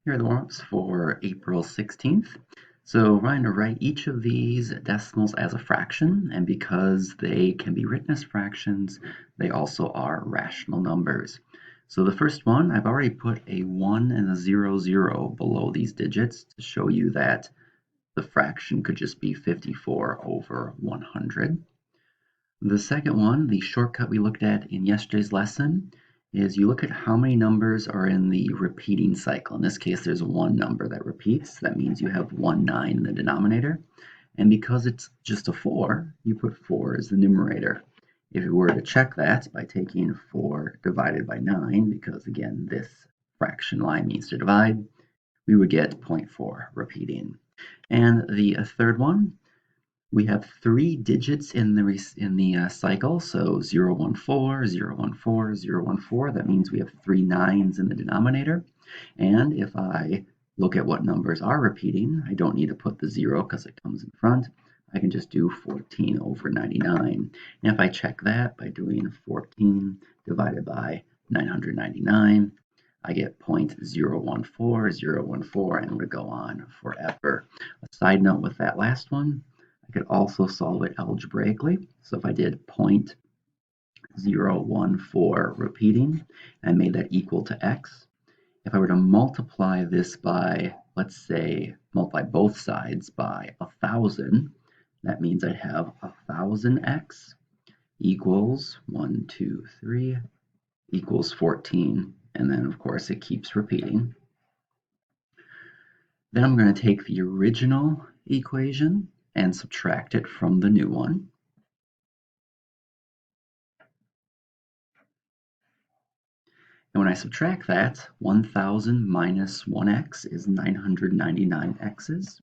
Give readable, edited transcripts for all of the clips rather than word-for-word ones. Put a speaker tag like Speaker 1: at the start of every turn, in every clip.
Speaker 1: Here are the warm-ups for April 16th. So we're going to write each of these decimals as a fraction, and because they can be written as fractions, they also are rational numbers. So the first one, I've already put a 1 and a 0, 0 below these digits to show you that the fraction could just be 54 over 100. The second one, the shortcut we looked at in yesterday's lesson, is you look at how many numbers are in the repeating cycle. In this case, there's one number that repeats. That means you have 1, 9 in the denominator. And because it's just a 4, you put 4 as the numerator. If you were to check that by taking 4 divided by 9, because again, this fraction line means to divide, we would get 0.4 repeating. And the third one, we have 3 digits in the cycle, so 0, 1, 4, 0, 1, 4, 0, 1, 4. That means we have 3 9s in the denominator. And if I look at what numbers are repeating, I don't need to put the 0 because it comes in front. I can just do 14 over 99. And if I check that by doing 14 divided by 999, I get 0.014, and it would go on forever. A side note with that last one, I could also solve it algebraically. So if I did 0.014 repeating and made that equal to x, if I were to multiply this by, let's say, multiply both sides by 1,000, that means I'd have 1,000x equals 1, 2, 3 equals 14. And then, of course, it keeps repeating. Then I'm going to take the original equation and subtract it from the new one. And when I subtract that, 1,000 minus 1x is 999 x's.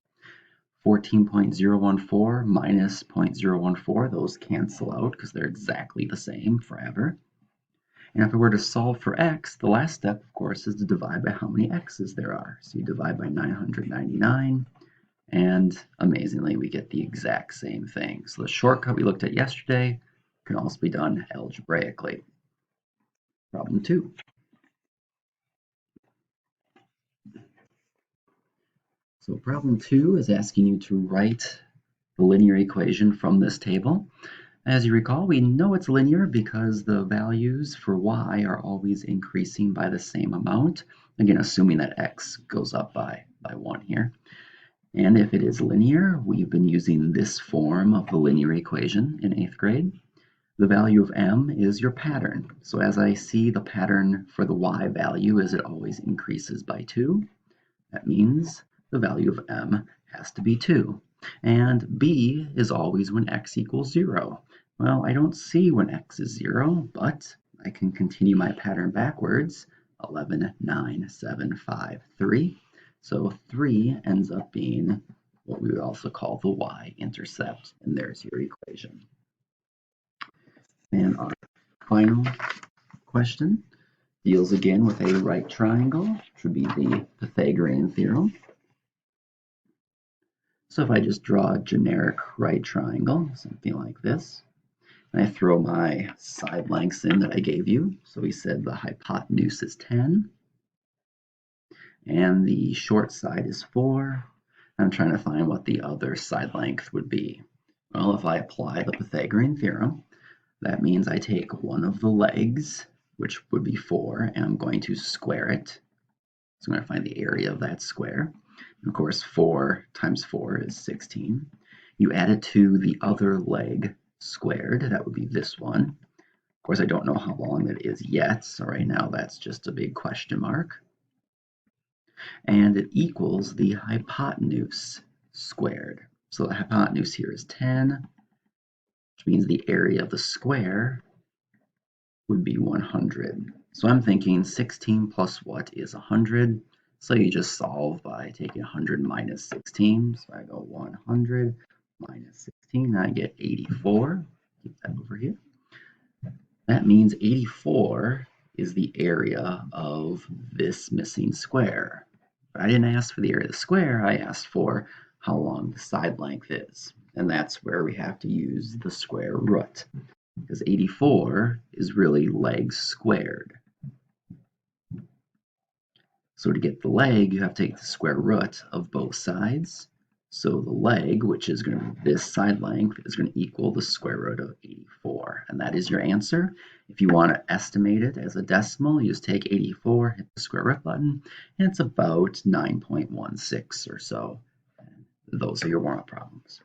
Speaker 1: 14.014 minus 0.014, those cancel out because they're exactly the same forever. And if I were to solve for x, the last step, of course, is to divide by how many x's there are. So you divide by 999, and amazingly, we get the exact same thing. So the shortcut we looked at yesterday can also be done algebraically. Problem 2. So problem 2 is asking you to write the linear equation from this table. As you recall, we know it's linear because the values for y are always increasing by the same amount. Again, assuming that x goes up by 1 here. And if it is linear, we've been using this form of the linear equation in 8th grade. The value of m is your pattern. So as I see the pattern for the y value is it always increases by 2. That means the value of m has to be 2. And b is always when x equals 0. Well, I don't see when x is 0, but I can continue my pattern backwards. 11, 9, 7, 5, 3. So 3 ends up being what we would also call the y-intercept, and there's your equation. And our final question deals again with a right triangle, which would be the Pythagorean theorem. So if I just draw a generic right triangle, something like this, and I throw my side lengths in that I gave you. So we said the hypotenuse is 10, and the short side is 4. I'm trying to find what the other side length would be. Well, if I apply the Pythagorean theorem, that means I take one of the legs, which would be 4, and I'm going to square it. So I'm going to find the area of that square. And of course, 4 times 4 is 16. You add it to the other leg squared, that would be this one. Of course, I don't know how long that is yet, so right now that's just a big question mark. And it equals the hypotenuse squared. So the hypotenuse here is 10, which means the area of the square would be 100. So I'm thinking 16 plus what is 100? So you just solve by taking 100 minus 16. So I go 100 minus 16, and I get 84. Keep that over here. That means 84 is the area of this missing square. But I didn't ask for the area of the square, I asked for how long the side length is. And that's where we have to use the square root, because 84 is really legs squared. So to get the leg, you have to take the square root of both sides. So the leg, which is going to be this side length, is going to equal the square root of 84. And that is your answer. If you want to estimate it as a decimal, you just take 84, hit the square root button, and it's about 9.16 or so. And those are your warm-up problems.